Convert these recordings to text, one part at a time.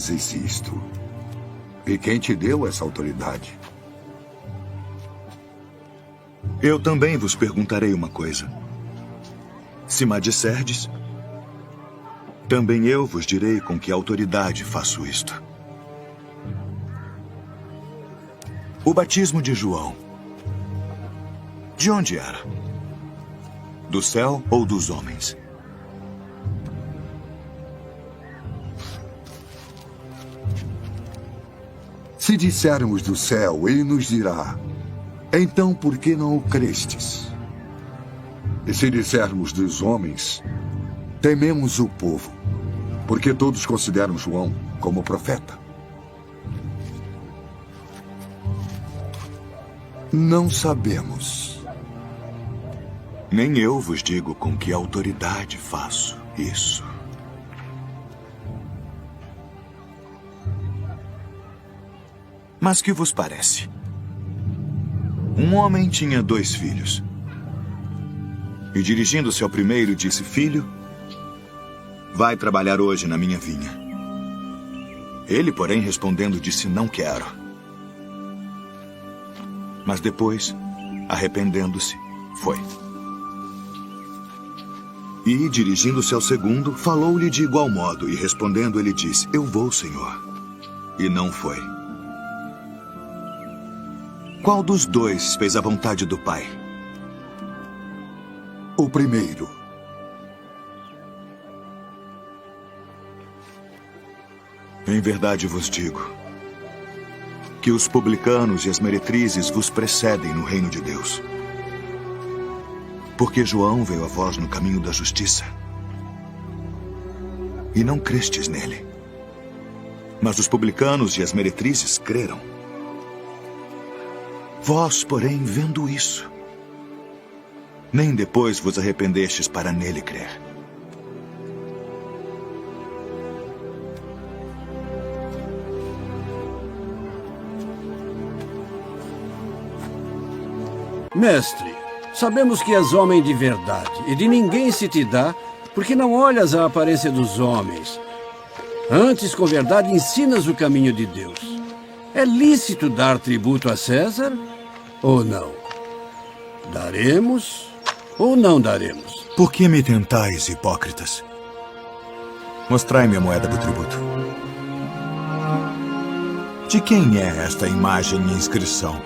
fazes isto? E quem te deu essa autoridade? Eu também vos perguntarei uma coisa. Se me disserdes, também eu vos direi com que autoridade faço isto. O batismo de João, de onde era? Do céu ou dos homens? Se dissermos do céu, ele nos dirá: então por que não o crestes? E se dissermos dos homens, tememos o povo, porque todos consideram João como profeta. Não sabemos. Nem eu vos digo com que autoridade faço isso. Mas que vos parece? Um homem tinha 2 filhos. E dirigindo-se ao primeiro, disse: Filho, vai trabalhar hoje na minha vinha. Ele, porém, respondendo, disse: Não quero. Mas depois, arrependendo-se, foi. E, dirigindo-se ao segundo, falou-lhe de igual modo, e respondendo, ele disse: Eu vou, Senhor. E não foi. Qual dos 2 fez a vontade do Pai? O primeiro. Em verdade vos digo que os publicanos e as meretrizes vos precedem no reino de Deus. Porque João veio a vós no caminho da justiça, e não crestes nele. Mas os publicanos e as meretrizes creram. Vós, porém, vendo isso, nem depois vos arrependestes para nele crer. Mestre, sabemos que és homem de verdade, e de ninguém se te dá, porque não olhas a aparência dos homens. Antes, com verdade, ensinas o caminho de Deus. É lícito dar tributo a César ou não? Daremos ou não daremos? Por que me tentais, hipócritas? Mostrai-me a moeda do tributo. De quem é esta imagem e inscrição?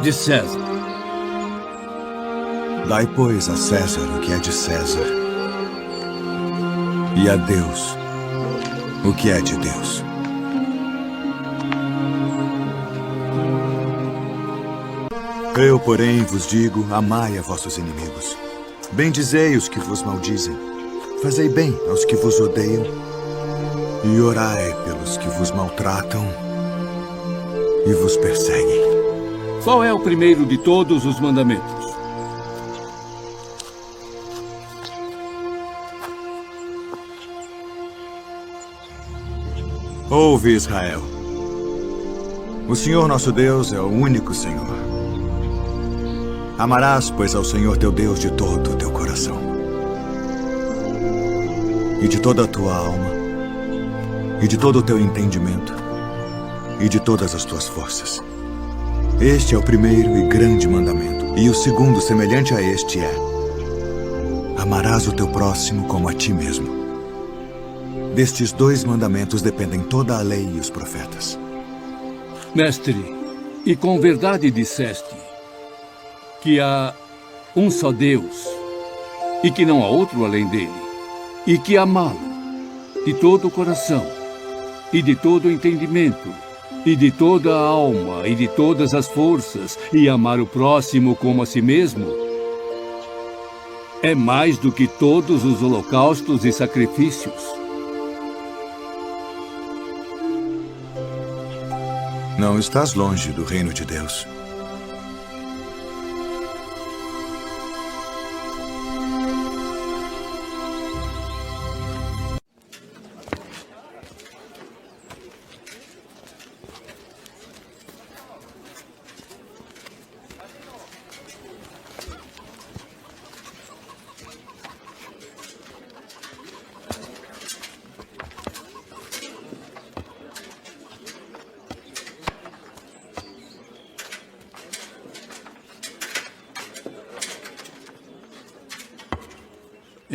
De César. Dai, pois, a César o que é de César, e a Deus o que é de Deus. Eu, porém, vos digo, amai a vossos inimigos. Bendizei os que vos maldizem. Fazei bem aos que vos odeiam. E orai pelos que vos maltratam e vos perseguem. Qual é o primeiro de todos os mandamentos? Ouve, Israel. O Senhor nosso Deus é o único Senhor. Amarás, pois, ao Senhor teu Deus de todo o teu coração, e de toda a tua alma, e de todo o teu entendimento, e de todas as tuas forças. Este é o primeiro e grande mandamento. E o segundo, semelhante a este, é: amarás o teu próximo como a ti mesmo. Destes 2 mandamentos dependem toda a lei e os profetas. Mestre, e com verdade disseste que há um só Deus e que não há outro além dele, e que amá-lo de todo o coração e de todo o entendimento e de toda a alma e de todas as forças, e amar o próximo como a si mesmo, é mais do que todos os holocaustos e sacrifícios. Não estás longe do reino de Deus.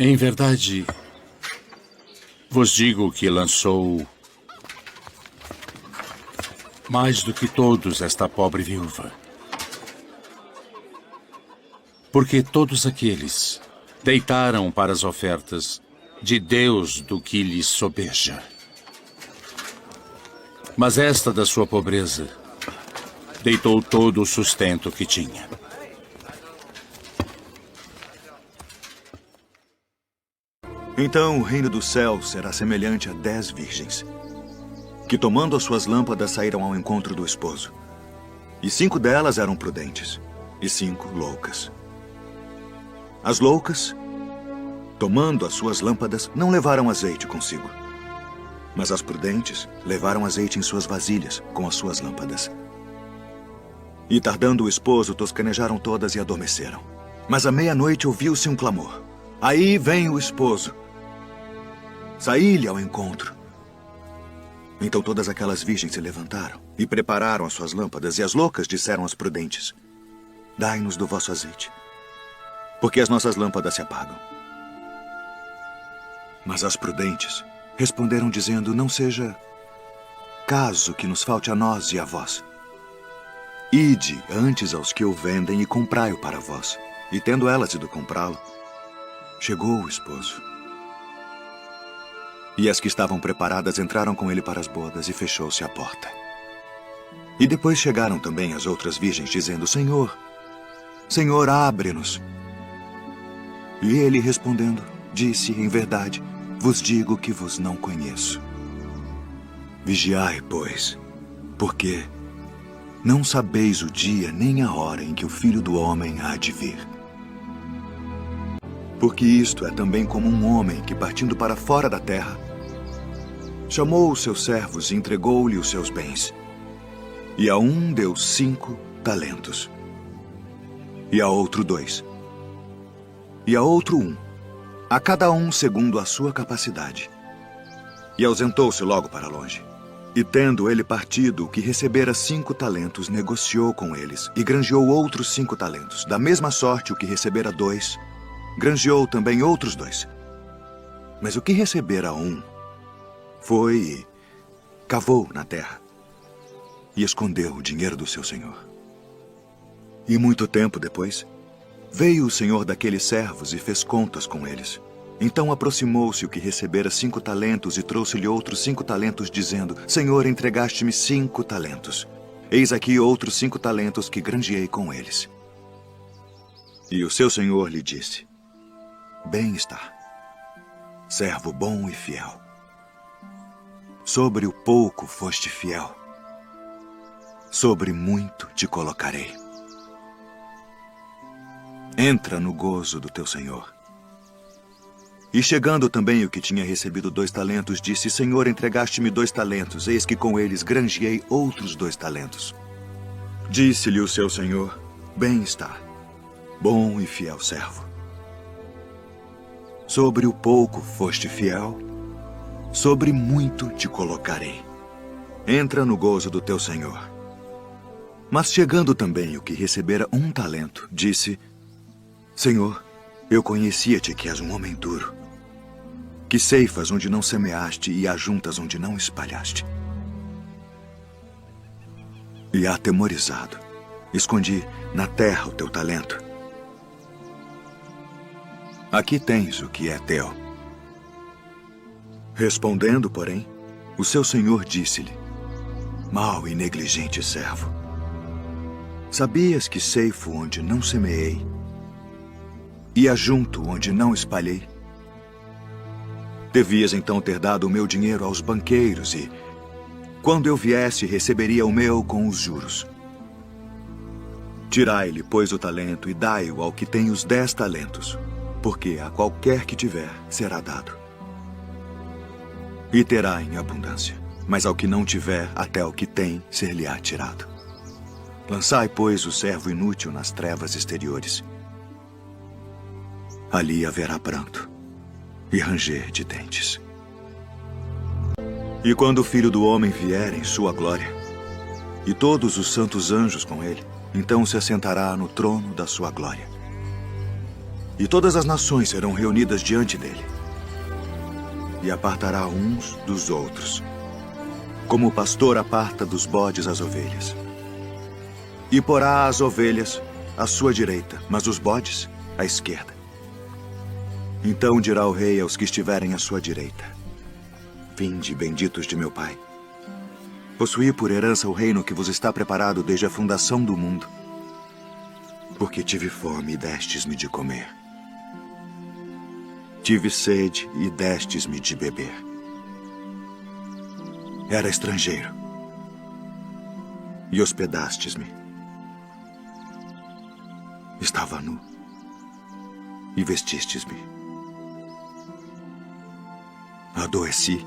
Em verdade, vos digo que lançou mais do que todos esta pobre viúva. Porque todos aqueles deitaram para as ofertas de Deus do que lhes sobeja. Mas esta da sua pobreza deitou todo o sustento que tinha. Então o reino do céu será semelhante a 10 virgens, que tomando as suas lâmpadas saíram ao encontro do esposo. E 5 delas eram prudentes, e 5 loucas. As loucas, tomando as suas lâmpadas, não levaram azeite consigo. Mas as prudentes levaram azeite em suas vasilhas com as suas lâmpadas. E tardando o esposo, toscanejaram todas e adormeceram. Mas à meia-noite ouviu-se um clamor. Aí vem o esposo. Saí-lhe ao encontro. Então todas aquelas virgens se levantaram e prepararam as suas lâmpadas, e as loucas disseram às prudentes: dai-nos do vosso azeite, porque as nossas lâmpadas se apagam. Mas as prudentes responderam dizendo: não seja caso que nos falte a nós e a vós. Ide antes aos que o vendem e comprai-o para vós. E tendo elas ido comprá-lo, chegou o esposo. E as que estavam preparadas entraram com ele para as bodas, e fechou-se a porta. E depois chegaram também as outras virgens, dizendo: Senhor, Senhor, abre-nos. E ele, respondendo, disse: em verdade, vos digo que vos não conheço. Vigiai, pois, porque não sabeis o dia nem a hora em que o Filho do Homem há de vir. Porque isto é também como um homem que, partindo para fora da terra, chamou os seus servos e entregou-lhe os seus bens. E a um deu 5 talentos, e a outro 2, e a outro 1, a cada um segundo a sua capacidade. E ausentou-se logo para longe. E tendo ele partido, o que recebera 5 talentos, negociou com eles, e granjeou outros 5 talentos. Da mesma sorte, o que recebera 2, granjeou também outros 2. Mas o que recebera 1, foi e cavou na terra, e escondeu o dinheiro do seu senhor. E muito tempo depois, veio o senhor daqueles servos e fez contas com eles. Então aproximou-se o que recebera 5 talentos e trouxe-lhe outros 5 talentos, dizendo: Senhor, entregaste-me 5 talentos. Eis aqui outros 5 talentos que granjeei com eles. E o seu senhor lhe disse: bem está, servo bom e fiel. Sobre o pouco foste fiel, sobre muito te colocarei. Entra no gozo do teu senhor. E chegando também o que tinha recebido 2 talentos, disse: Senhor, entregaste-me 2 talentos, eis que com eles granjeei outros 2 talentos. Disse-lhe o seu senhor: bem está, bom e fiel servo. Sobre o pouco foste fiel, sobre muito te colocarei. Entra no gozo do teu senhor. Mas chegando também o que recebera 1 talento, disse: Senhor, eu conhecia-te que és um homem duro, que ceifas onde não semeaste e ajuntas onde não espalhaste. E atemorizado, escondi na terra o teu talento. Aqui tens o que é teu. Respondendo, porém, o seu senhor disse-lhe: mau e negligente servo, sabias que ceifo onde não semeei e ajunto onde não espalhei? Devias então ter dado o meu dinheiro aos banqueiros e, quando eu viesse, receberia o meu com os juros. Tirai-lhe, pois, o talento e dai-o ao que tem os 10 talentos, porque a qualquer que tiver será dado, e terá em abundância. Mas ao que não tiver, até o que tem ser-lhe-á tirado. Lançai, pois, o servo inútil nas trevas exteriores. Ali haverá pranto e ranger de dentes. E quando o Filho do Homem vier em sua glória, e todos os santos anjos com ele, então se assentará no trono da sua glória. E todas as nações serão reunidas diante dele. E apartará uns dos outros, como o pastor aparta dos bodes as ovelhas. E porá as ovelhas à sua direita, mas os bodes à esquerda. Então dirá o rei aos que estiverem à sua direita: Vinde, benditos de meu Pai. Possuí por herança o reino que vos está preparado desde a fundação do mundo. Porque tive fome e destes-me de comer. Tive sede e destes-me de beber. Era estrangeiro e hospedastes-me. Estava nu e vestistes-me. Adoeci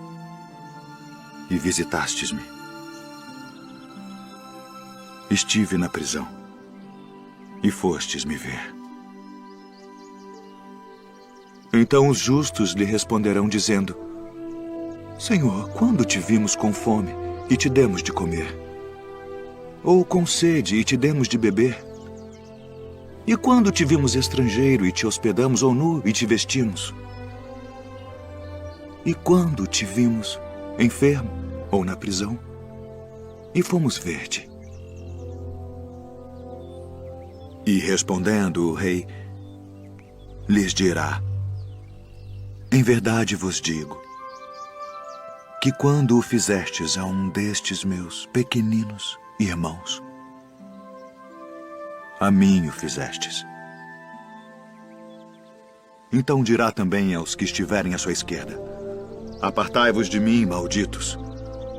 e visitastes-me. Estive na prisão e fostes me ver. Então os justos lhe responderão dizendo: Senhor, quando te vimos com fome e te demos de comer? Ou com sede e te demos de beber? E quando te vimos estrangeiro e te hospedamos, ou nu e te vestimos? E quando te vimos enfermo ou na prisão e fomos ver-te? E respondendo o rei, lhes dirá: Em verdade vos digo, que quando o fizestes a um destes meus pequeninos irmãos, a mim o fizestes. Então dirá também aos que estiverem à sua esquerda: Apartai-vos de mim, malditos,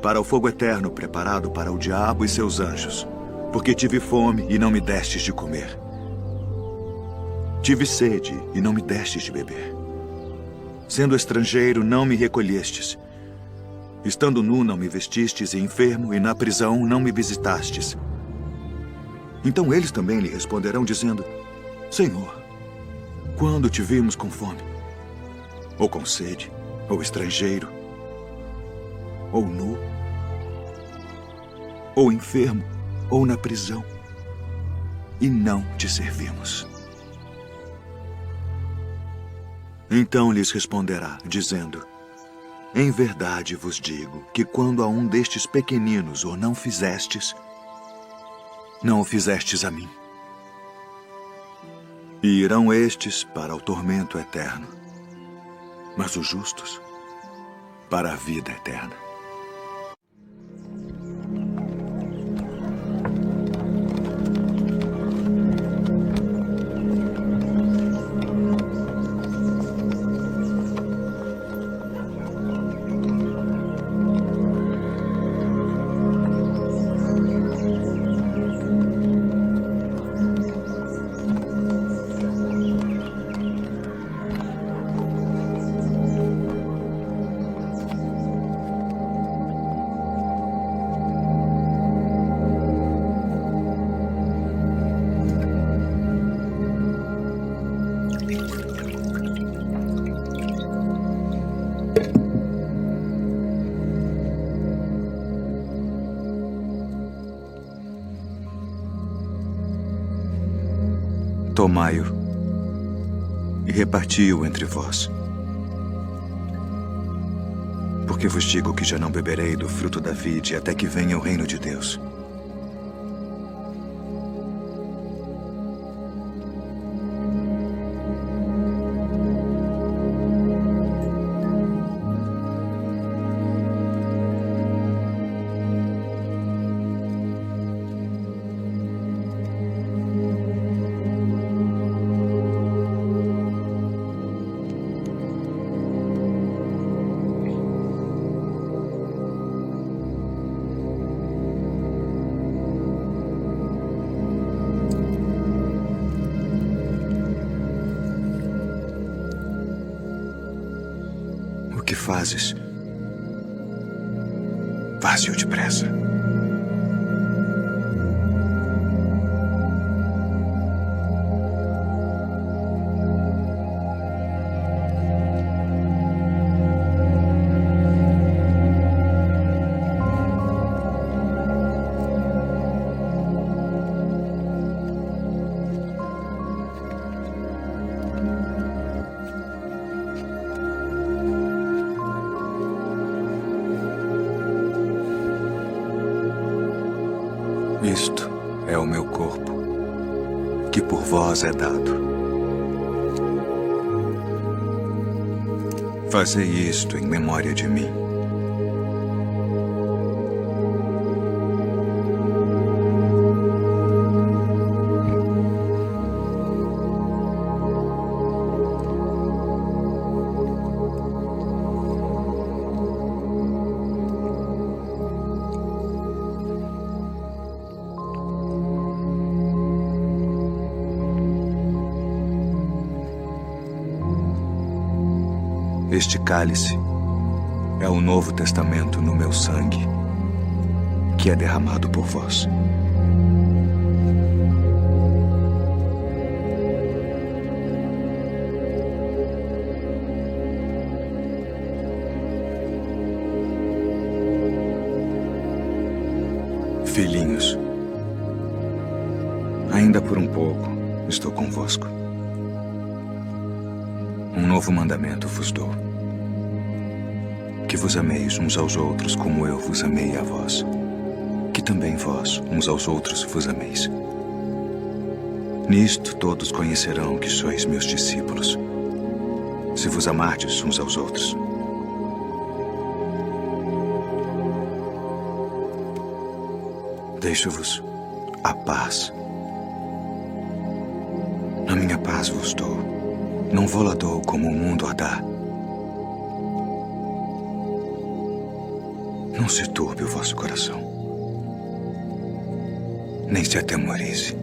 para o fogo eterno preparado para o diabo e seus anjos, porque tive fome e não me destes de comer. Tive sede e não me destes de beber. Sendo estrangeiro, não me recolhestes. Estando nu, não me vestistes, e enfermo, e na prisão, não me visitastes. Então eles também lhe responderão, dizendo: Senhor, quando te vimos com fome, ou com sede, ou estrangeiro, ou nu, ou enfermo, ou na prisão, e não te servimos? Então lhes responderá, dizendo: Em verdade vos digo que quando a um destes pequeninos o não fizestes, não o fizestes a mim. E irão estes para o tormento eterno, mas os justos para a vida eterna. Tomai-o e reparti-o entre vós. Porque vos digo que já não beberei do fruto da vide até que venha o reino de Deus. O que fazes? Faze-o depressa. Isto é o meu corpo, que por vós é dado. Fazei isto em memória de mim. Este cálice é o Novo Testamento no meu sangue, que é derramado por vós. Filhinhos, ainda por um pouco estou convosco. Um novo mandamento vos dou: que vos ameis uns aos outros como eu vos amei a vós, que também vós uns aos outros vos ameis. Nisto todos conhecerão que sois meus discípulos, se vos amardes uns aos outros. Deixo-vos a paz. A minha paz vos dou. Não vou-la dou como o mundo a dá. Não se turbe o vosso coração, nem se atemorize.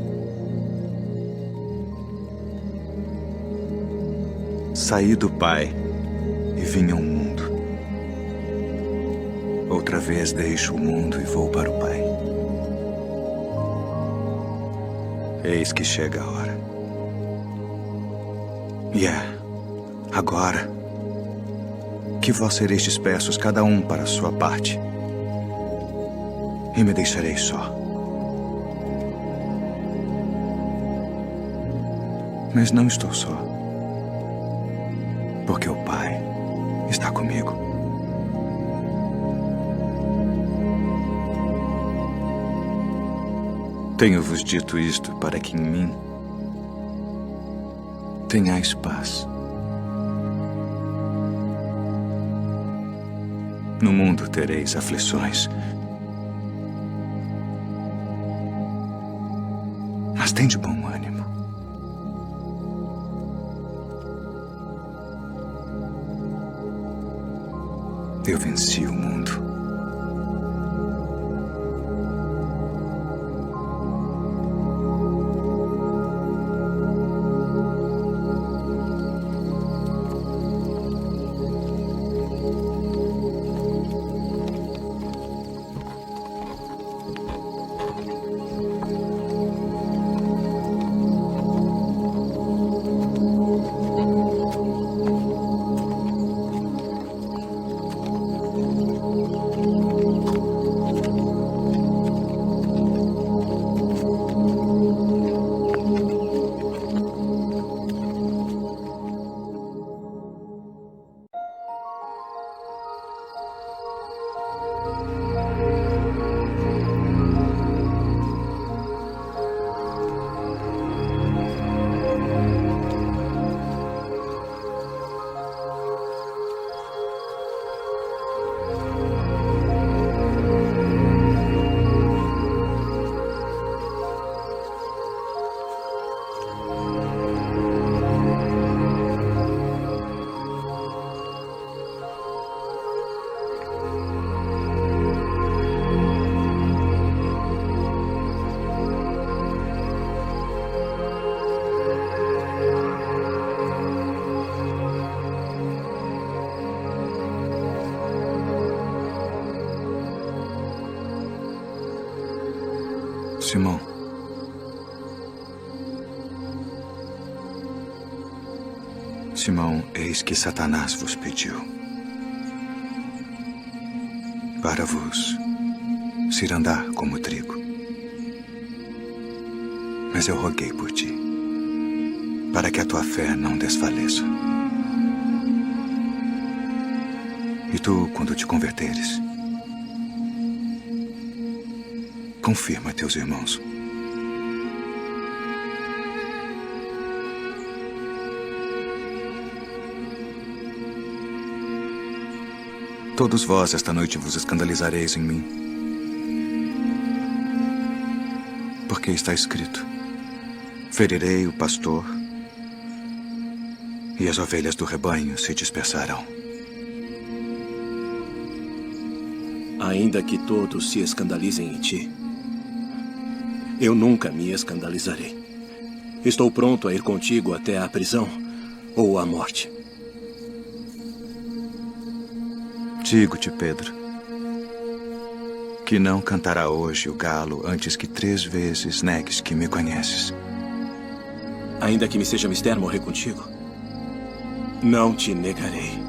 Saí do Pai e vim ao mundo. Outra vez deixo o mundo e vou para o Pai. Eis que chega a hora. E é agora que vós sereis dispersos, cada um para a sua parte, e me deixareis só. Mas não estou só, porque o Pai está comigo. Tenho-vos dito isto para que em mim tenhais paz. No mundo tereis aflições, mas tende bom ânimo. Eu venci o mundo. Simão, Simão, eis que Satanás vos pediu para vos cirandar como trigo. Mas eu roguei por ti, para que a tua fé não desfaleça. E tu, quando te converteres, confirma teus irmãos. Todos vós esta noite vos escandalizareis em mim. Porque está escrito: ferirei o pastor e as ovelhas do rebanho se dispersarão. Ainda que todos se escandalizem em ti, eu nunca me escandalizarei. Estou pronto a ir contigo até a prisão ou a morte. Digo-te, Pedro, que não cantará hoje o galo antes que 3 vezes negues que me conheces. Ainda que me seja mister morrer contigo, não te negarei.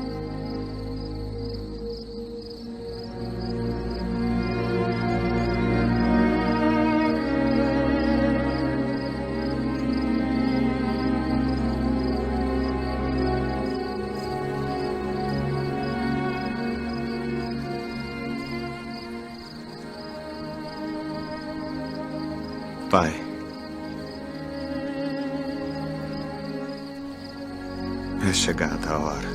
Pai, é chegada a hora.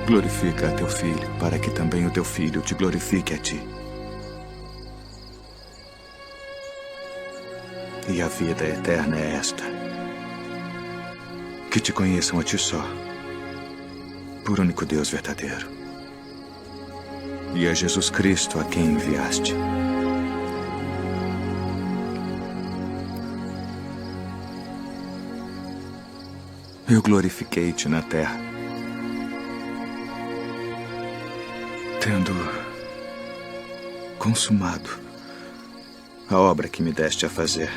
Glorifica a teu filho, para que também o teu filho te glorifique a ti. E a vida eterna é esta: que te conheçam a ti só, por único Deus verdadeiro, e a Jesus Cristo a quem enviaste. Eu glorifiquei-te na terra, tendo consumado a obra que me deste a fazer.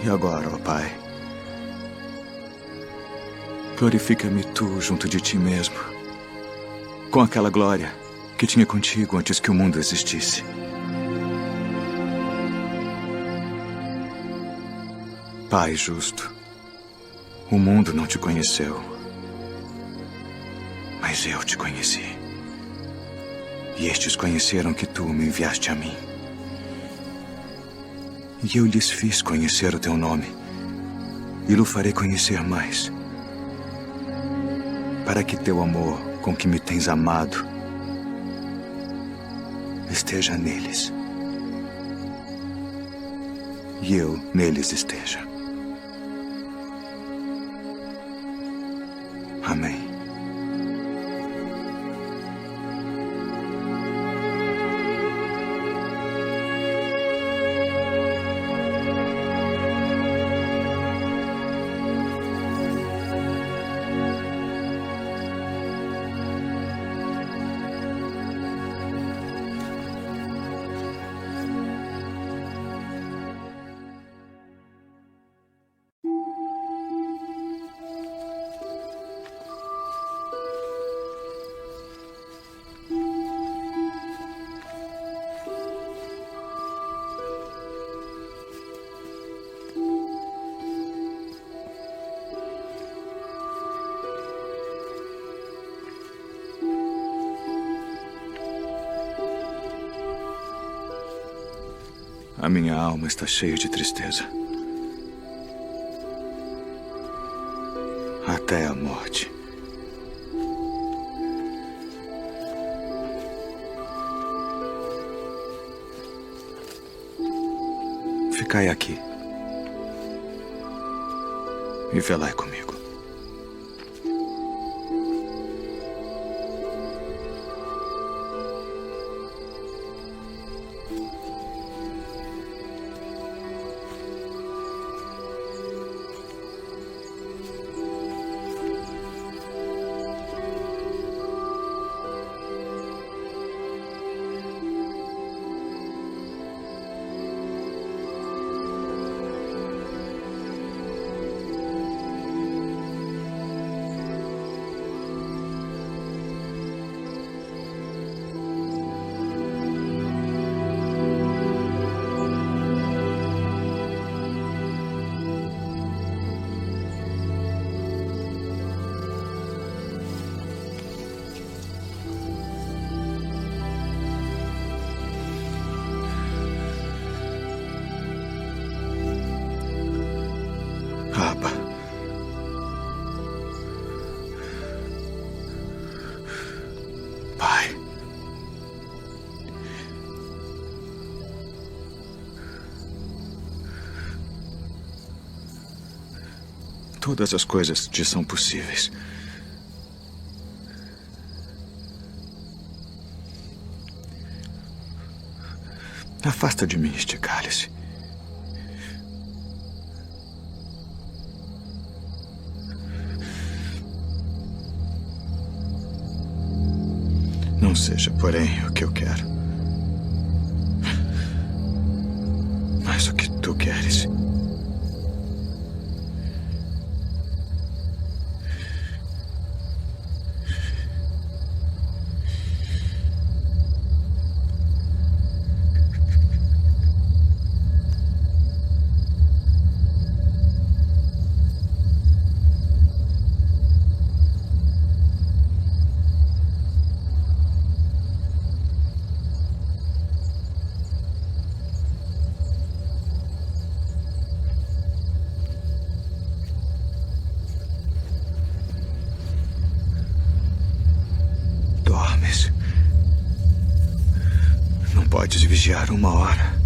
E agora, ó Pai, glorifica-me tu junto de ti mesmo, com aquela glória que tinha contigo antes que o mundo existisse. Pai justo, o mundo não te conheceu, mas eu te conheci. E estes conheceram que tu me enviaste a mim. E eu lhes fiz conhecer o teu nome, e o farei conhecer mais, para que teu amor com que me tens amado esteja neles, e eu neles esteja. Amém. A minha alma está cheia de tristeza, até a morte. Ficai aqui e velai comigo. todas as coisas te são possíveis. Afasta de mim este cálice. Não seja, porém, o que eu quero, mas o que tu queres. Dormes. Não podes vigiar uma hora.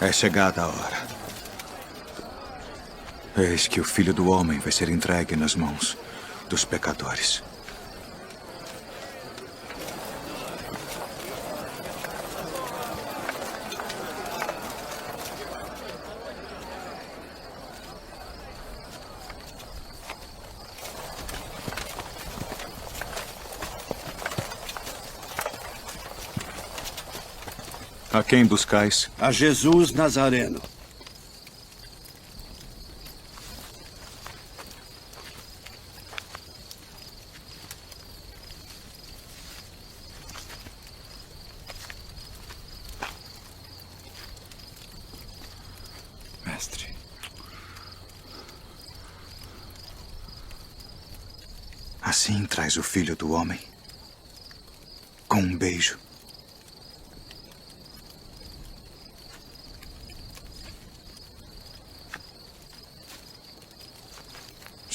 É chegada a hora. Eis que o Filho do Homem vai ser entregue nas mãos dos pecadores. A quem buscais? A Jesus Nazareno. Mestre. Assim traz o Filho do Homem. Com um beijo.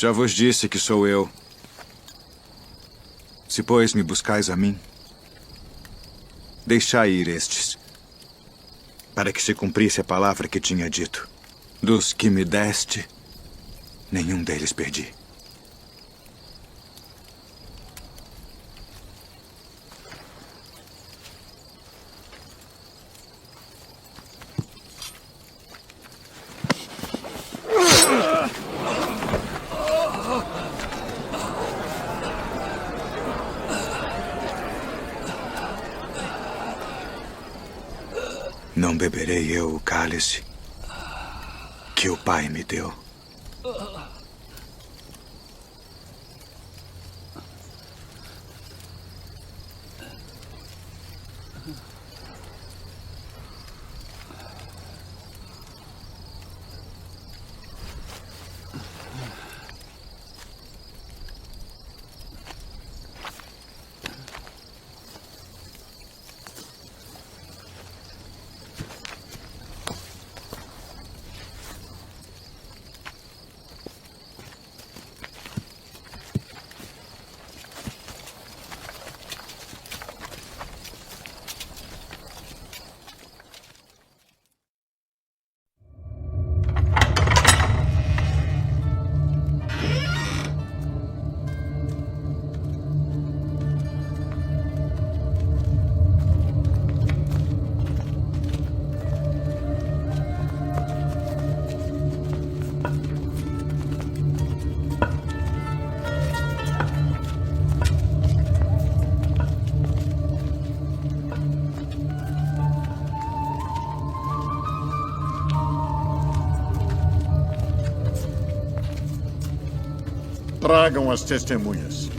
Já vos disse que sou eu. Se, pois, me buscais a mim, deixai ir estes, para que se cumprisse a palavra que tinha dito. Dos que me deste, nenhum deles perdi. Não beberei eu o cálice que o Pai me deu. Tragam as testemunhas.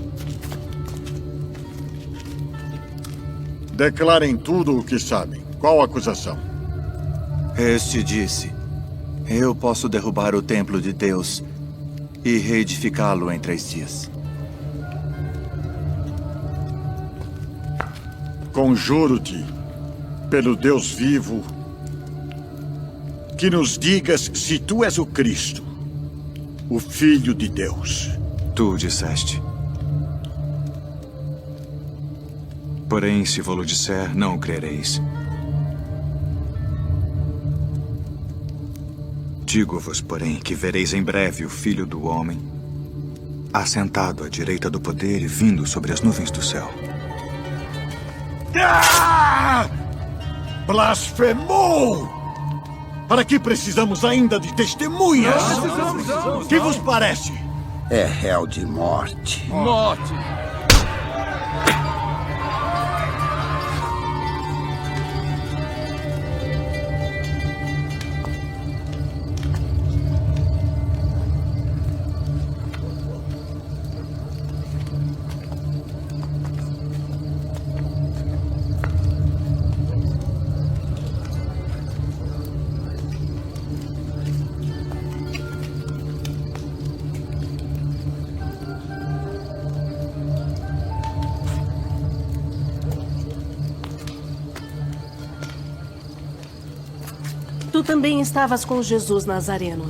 Declarem tudo o que sabem. Qual a acusação? Este disse: eu posso derrubar o templo de Deus e reedificá-lo em 3 dias. Conjuro-te, pelo Deus vivo, que nos digas se tu és o Cristo, o Filho de Deus. Tu disseste. Porém, se vou-lo disser, não o crereis. Digo-vos, porém, que vereis em breve o Filho do Homem, assentado à direita do poder e vindo sobre as nuvens do céu. Ah! Blasfemou! Para que precisamos ainda de testemunhas? Que vos parece? É réu de morte. Morte! Tu também estavas com Jesus Nazareno.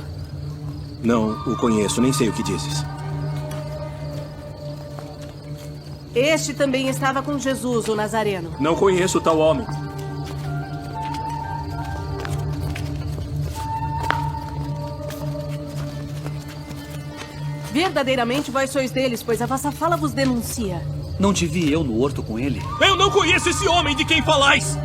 Não o conheço, nem sei o que dizes. Este também estava com Jesus, o Nazareno. Não conheço tal homem. Verdadeiramente vós sois deles, pois a vossa fala vos denuncia. Não te vi eu no horto com ele? Eu não conheço esse homem de quem falais!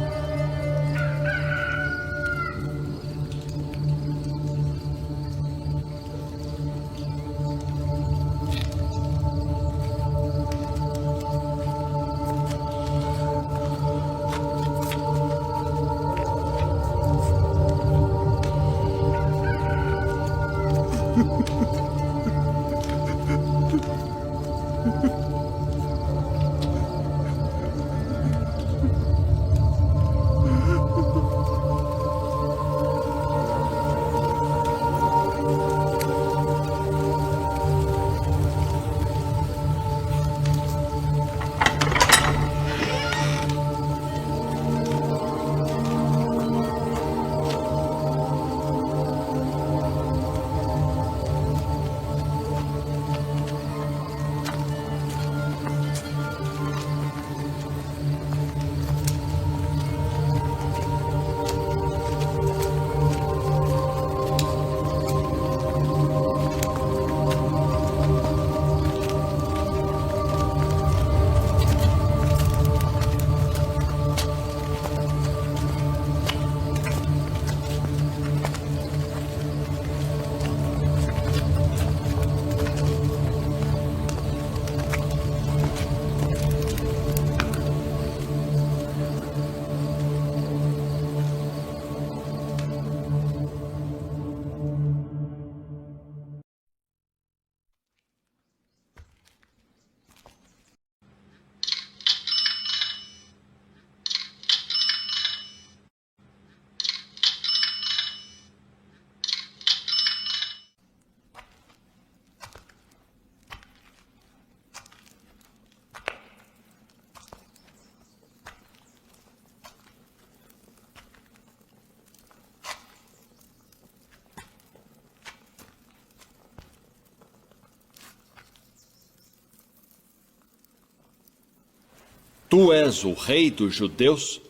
Tu és o rei dos judeus?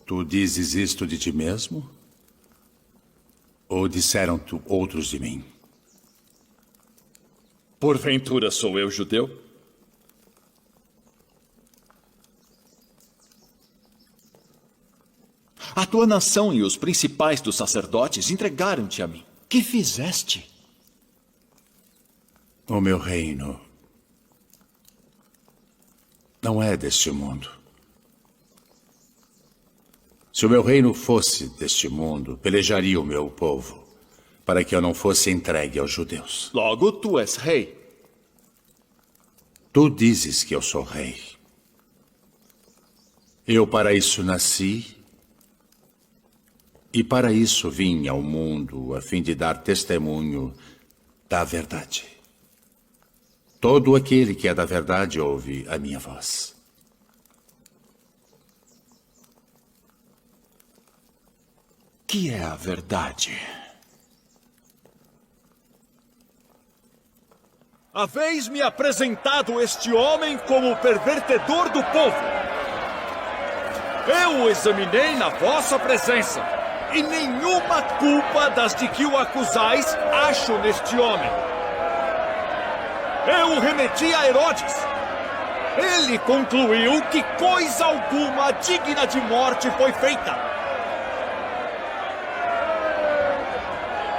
Tu dizes isto de ti mesmo? Ou disseram-te outros de mim? Porventura sou eu judeu? A tua nação e os principais dos sacerdotes entregaram-te a mim. Que fizeste? O meu reino não é deste mundo. Se o meu reino fosse deste mundo, pelejaria o meu povo, para que eu não fosse entregue aos judeus. Logo, tu és rei. Tu dizes que eu sou rei. Eu para isso nasci, e para isso vim ao mundo, a fim de dar testemunho da verdade. Todo aquele que é da verdade ouve a minha voz. Que é a verdade? Haveis-me apresentado este homem como pervertedor do povo. Eu o examinei na vossa presença, e nenhuma culpa das de que o acusais acho neste homem. Eu o remeti a Herodes. Ele concluiu que coisa alguma digna de morte foi feita.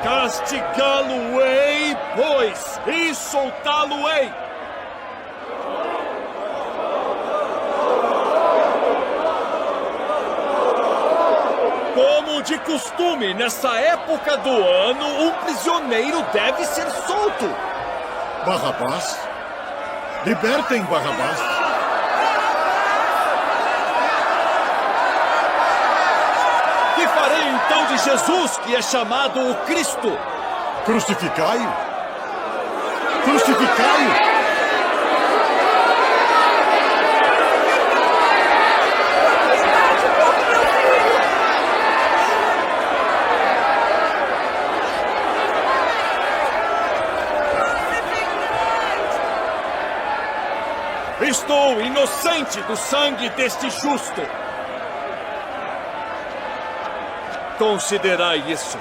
Castigá-lo-ei, pois, e soltá-lo-ei. Como de costume, nessa época do ano, um prisioneiro deve ser solto. Barrabás? Libertem Barrabás. Que farei então de Jesus, que é chamado o Cristo? Crucificai-o! Crucificai-o! Estou inocente do sangue deste justo. Considerai isso.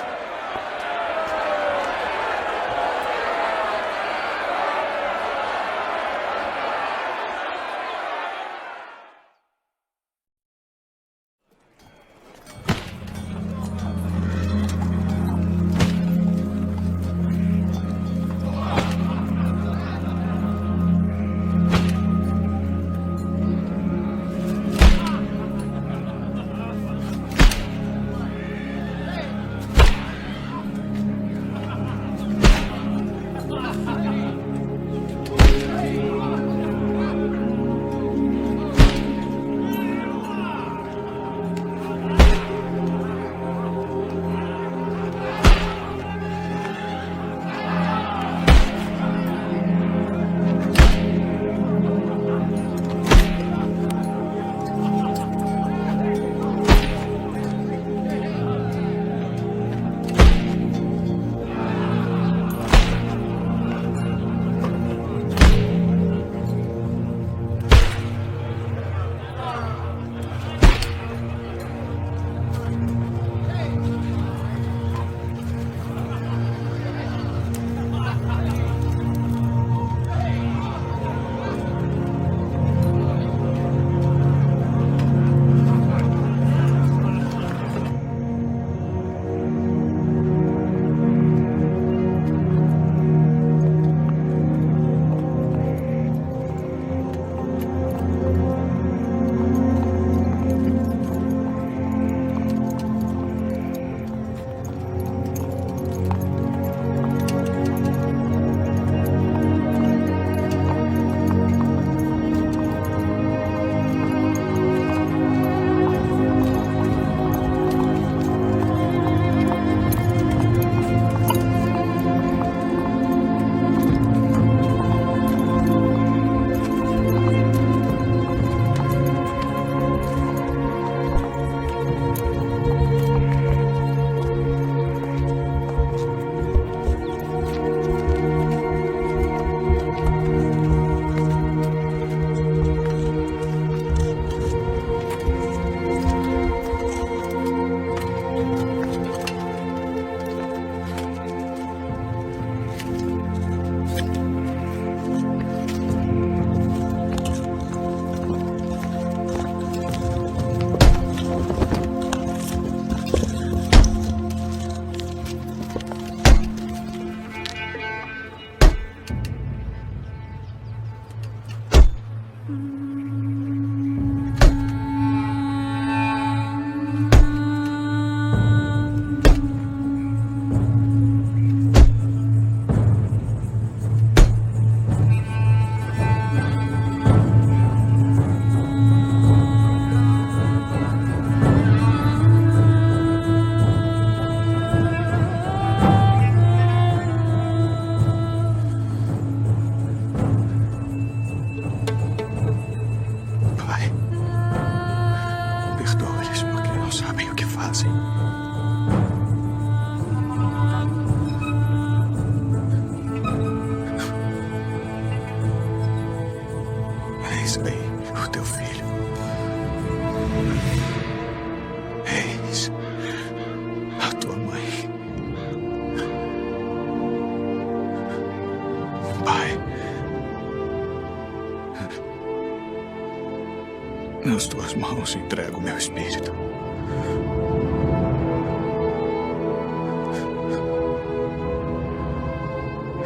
teu filho. Eis a tua mãe. Pai, nas tuas mãos entrego meu espírito.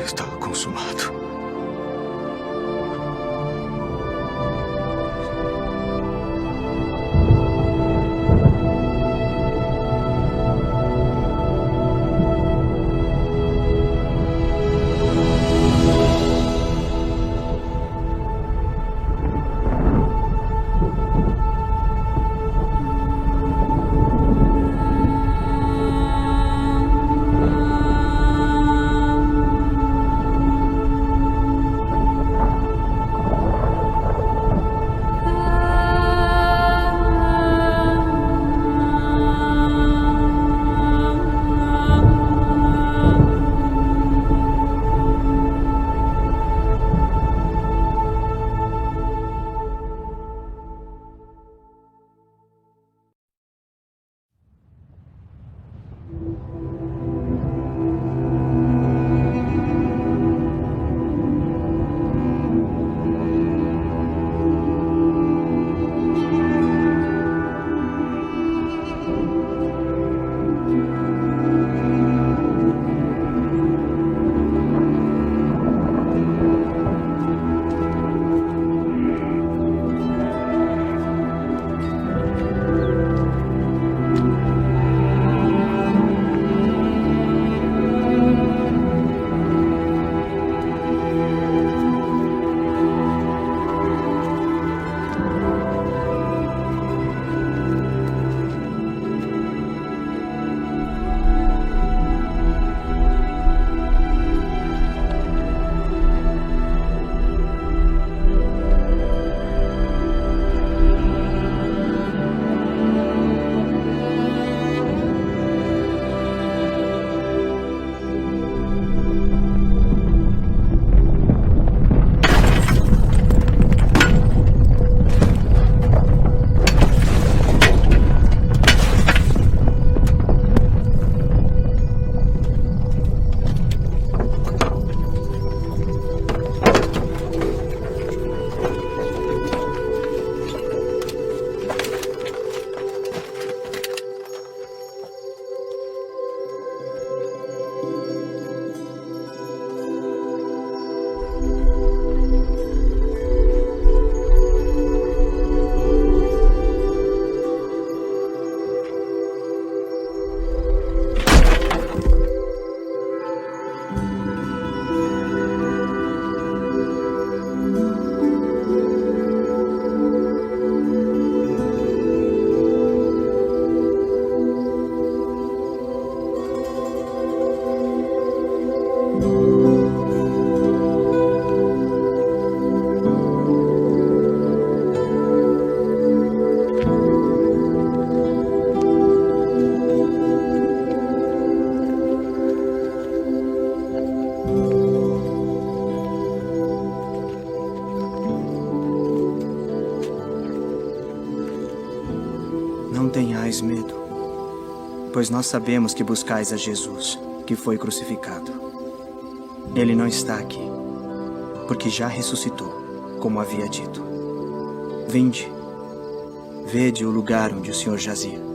Está consumado. Não tenhais medo, pois nós sabemos que buscais a Jesus, que foi crucificado. Ele não está aqui, porque já ressuscitou, como havia dito. Vinde, vede o lugar onde o Senhor jazia.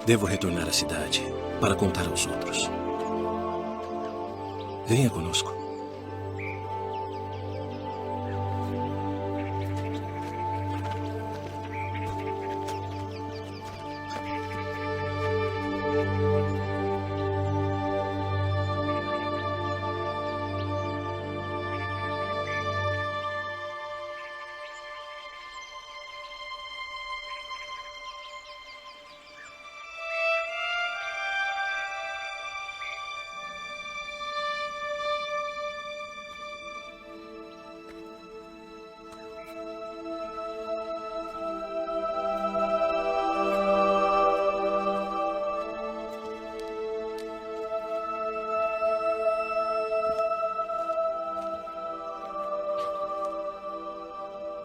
Devo retornar à cidade para contar aos outros. Venha conosco.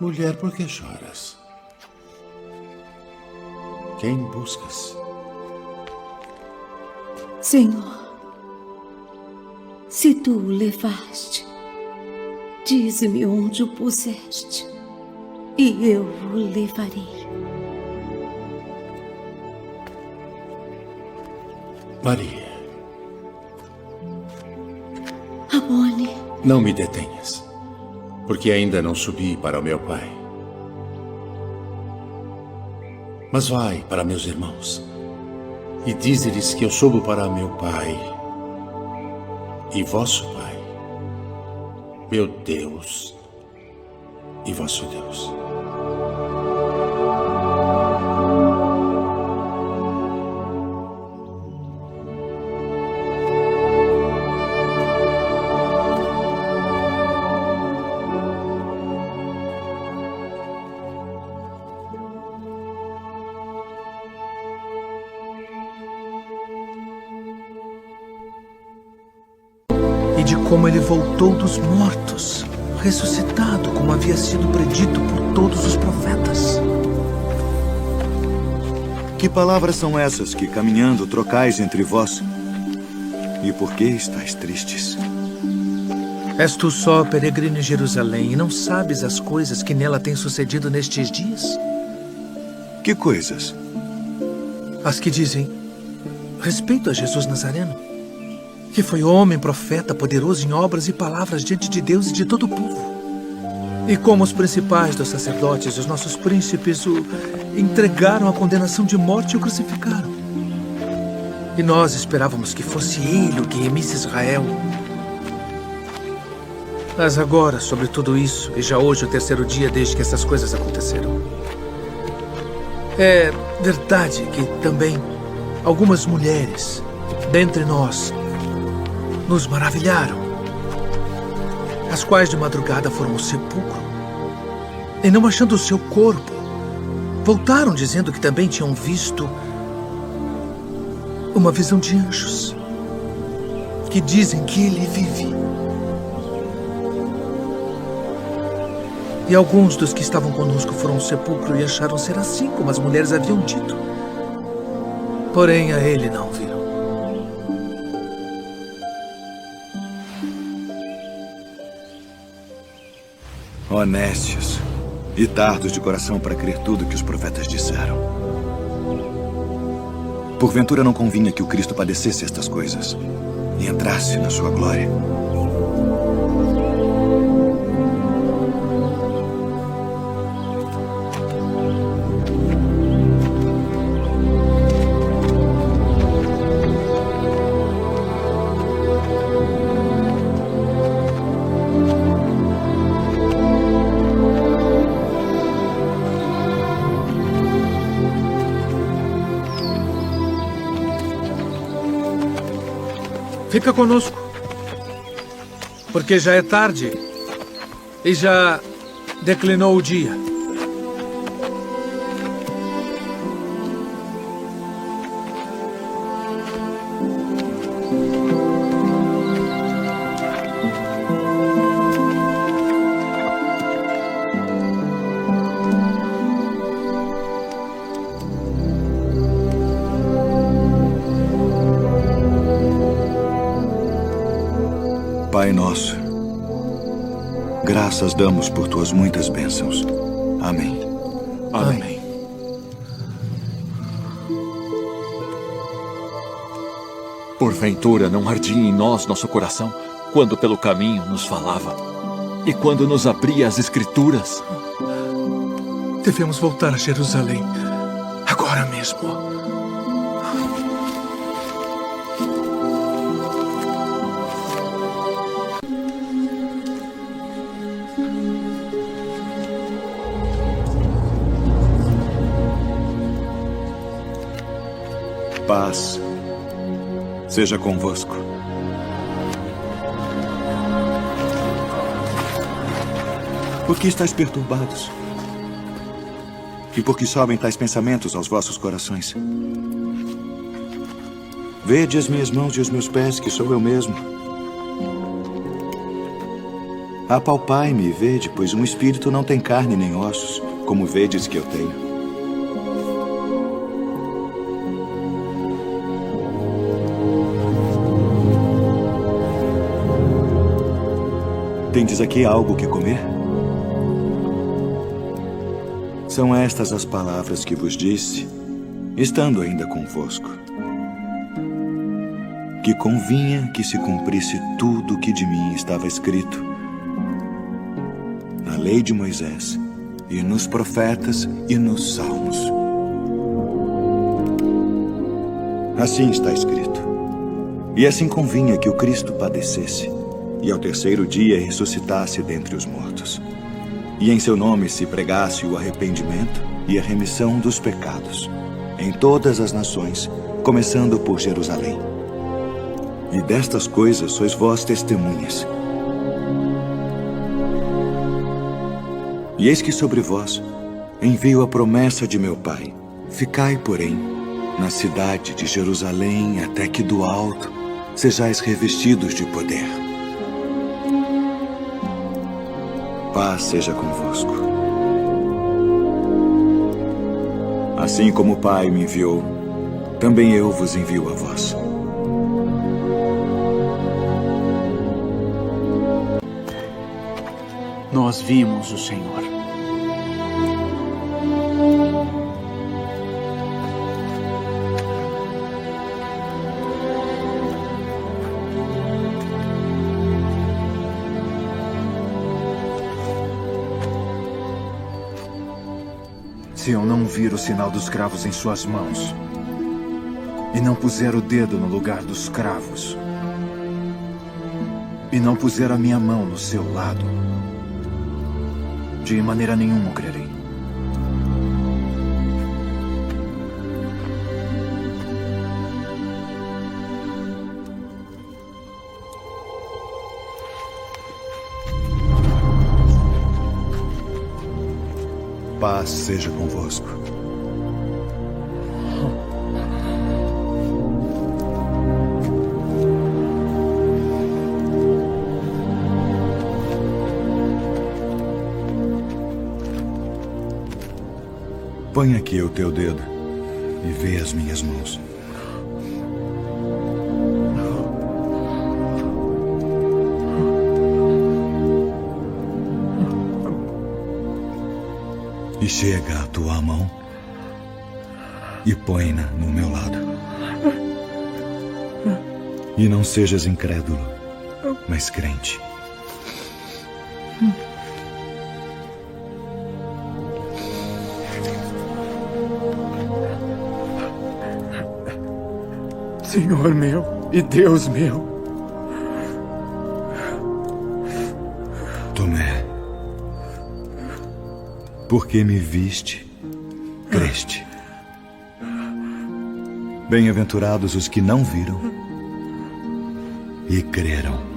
Mulher, por que choras? Quem buscas? Senhor, se tu o levaste, dize-me onde o puseste, e eu o levarei. Maria. Rabboni. Não me detenhas, porque ainda não subi para o meu pai. Mas vai para meus irmãos e dize-lhes que eu subo para meu pai e vosso pai, meu Deus e vosso Deus. E de como ele voltou dos mortos, ressuscitado, como havia sido predito por todos os profetas. Que palavras são essas que, caminhando, trocais entre vós? E por que estáis tristes? És tu só peregrino em Jerusalém e não sabes as coisas que nela têm sucedido nestes dias? Que coisas? As que dizem respeito a Jesus Nazareno, que foi homem, profeta, poderoso em obras e palavras diante de Deus e de todo o povo. E como os principais dos sacerdotes e os nossos príncipes o entregaram à condenação de morte e o crucificaram. E nós esperávamos que fosse ele o que remisse Israel. Mas agora, sobre tudo isso, e já hoje o terceiro dia desde que essas coisas aconteceram, é verdade que também algumas mulheres dentre nós nos maravilharam, as quais de madrugada foram ao sepulcro e, não achando o seu corpo, voltaram dizendo que também tinham visto uma visão de anjos que dizem que ele vive. E alguns dos que estavam conosco foram ao sepulcro e acharam ser assim como as mulheres haviam dito. Porém, a ele não viram. Honestos e tardos de coração para crer tudo que os profetas disseram. Porventura não convinha que o Cristo padecesse estas coisas e entrasse na sua glória. Fica conosco, porque já é tarde e já declinou o dia. Pai nosso, graças damos por tuas muitas bênçãos. Amém. Amém. Porventura não ardia em nós nosso coração quando pelo caminho nos falava e quando nos abria as Escrituras? Devemos voltar a Jerusalém agora mesmo. Paz seja convosco. Por que estáis perturbados? E por que sobem tais pensamentos aos vossos corações? Vede as minhas mãos e os meus pés, que sou eu mesmo. Apalpai-me e vede, pois um espírito não tem carne nem ossos, como vedes que eu tenho. Tendes aqui algo que comer? São estas as palavras que vos disse, estando ainda convosco. Que convinha que se cumprisse tudo o que de mim estava escrito na lei de Moisés, e nos profetas e nos salmos. Assim está escrito. E assim convinha que o Cristo padecesse, e ao terceiro dia ressuscitasse dentre os mortos. E em seu nome se pregasse o arrependimento e a remissão dos pecados, em todas as nações, começando por Jerusalém. E destas coisas sois vós testemunhas. E eis que sobre vós envio a promessa de meu Pai. Ficai, porém, na cidade de Jerusalém, até que do alto sejais revestidos de poder. Paz seja convosco. Assim como o Pai me enviou, também eu vos envio a vós. Nós vimos o Senhor. Se eu não vir o sinal dos cravos em suas mãos, e não puser o dedo no lugar dos cravos, e não puser a minha mão no seu lado, de maneira nenhuma crerei. Paz seja convosco. Põe aqui o teu dedo e vê as minhas mãos. E chega a tua mão e põe-na no meu lado. E não sejas incrédulo, mas crente. Senhor meu e Deus meu. Tomé, porque me viste, creste. Bem-aventurados os que não viram e creram.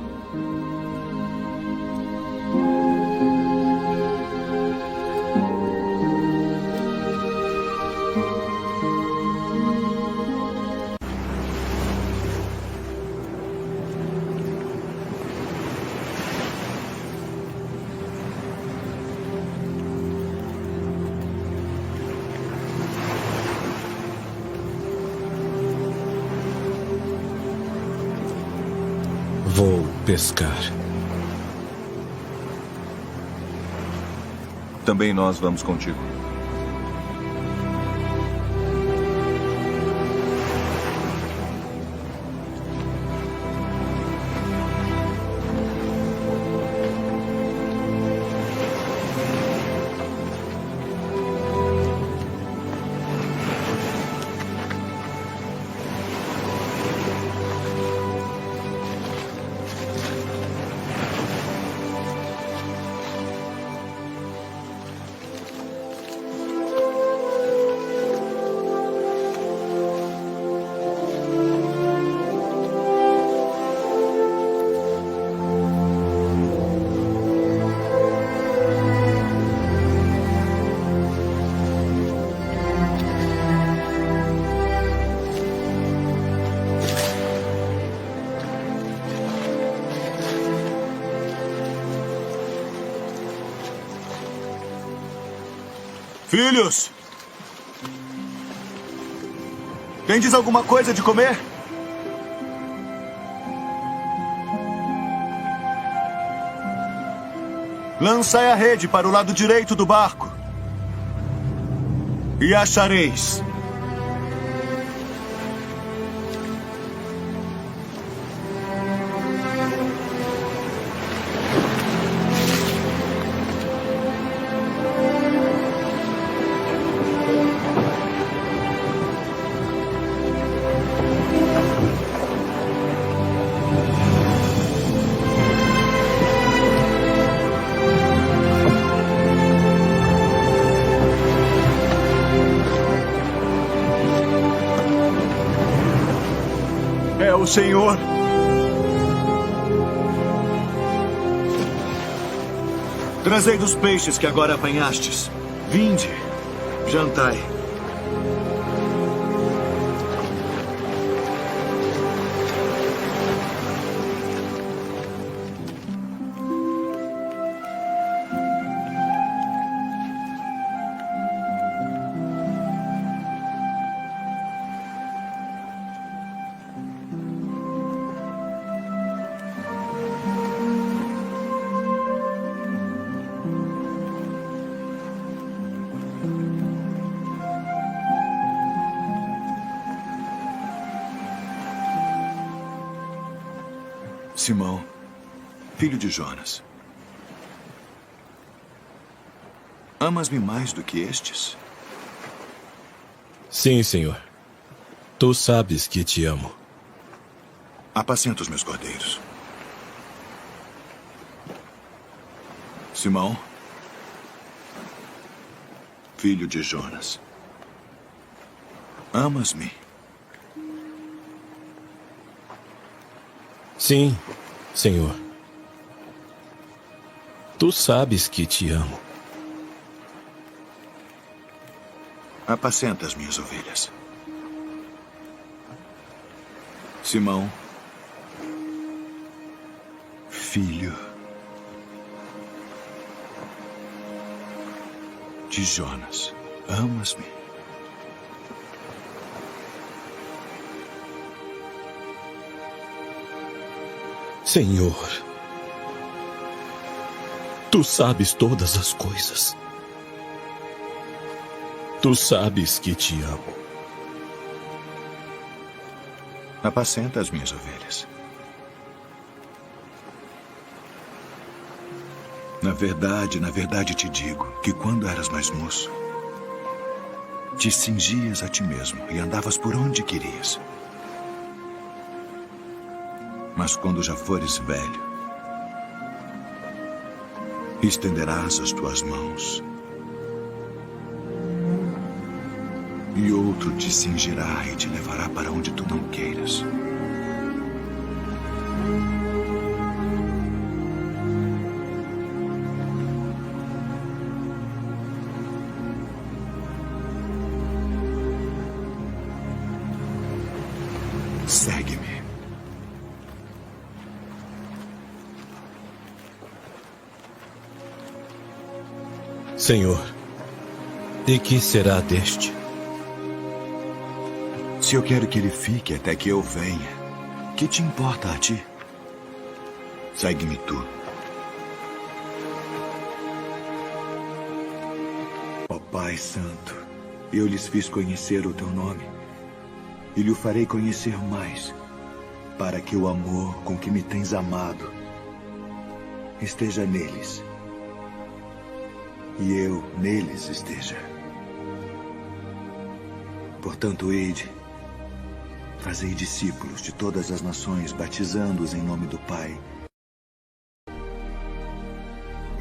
Vou pescar. Também nós vamos contigo. Filhos! Tendes alguma coisa de comer? Lançai a rede para o lado direito do barco. E achareis. O Senhor. Trazei dos peixes que agora apanhastes. Vinde, jantai. Simão, filho de Jonas, amas-me mais do que estes? Sim, Senhor. Tu sabes que te amo. Apacenta os meus cordeiros. Simão, filho de Jonas, amas-me? Sim, Senhor. Tu sabes que te amo. Apacenta as minhas ovelhas. Simão, filho de Jonas, amas-me? Senhor, tu sabes todas as coisas. Tu sabes que te amo. Apacenta as minhas ovelhas. Na verdade te digo que quando eras mais moço, te cingias a ti mesmo e andavas por onde querias. Mas quando já fores velho, estenderás as tuas mãos e outro te cingirá e te levará para onde tu não queiras. Segue-me. Senhor, e que será deste? Se eu quero que ele fique até que eu venha, que te importa a ti? Segue-me tu. Ó Pai Santo, eu lhes fiz conhecer o teu nome e lhe o farei conhecer mais, para que o amor com que me tens amado esteja neles e eu neles esteja. Portanto, ide, fazei discípulos de todas as nações, batizando-os em nome do Pai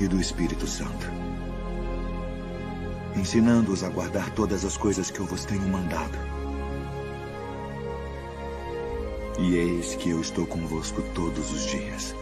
e do Espírito Santo, ensinando-os a guardar todas as coisas que eu vos tenho mandado. E eis que eu estou convosco todos os dias,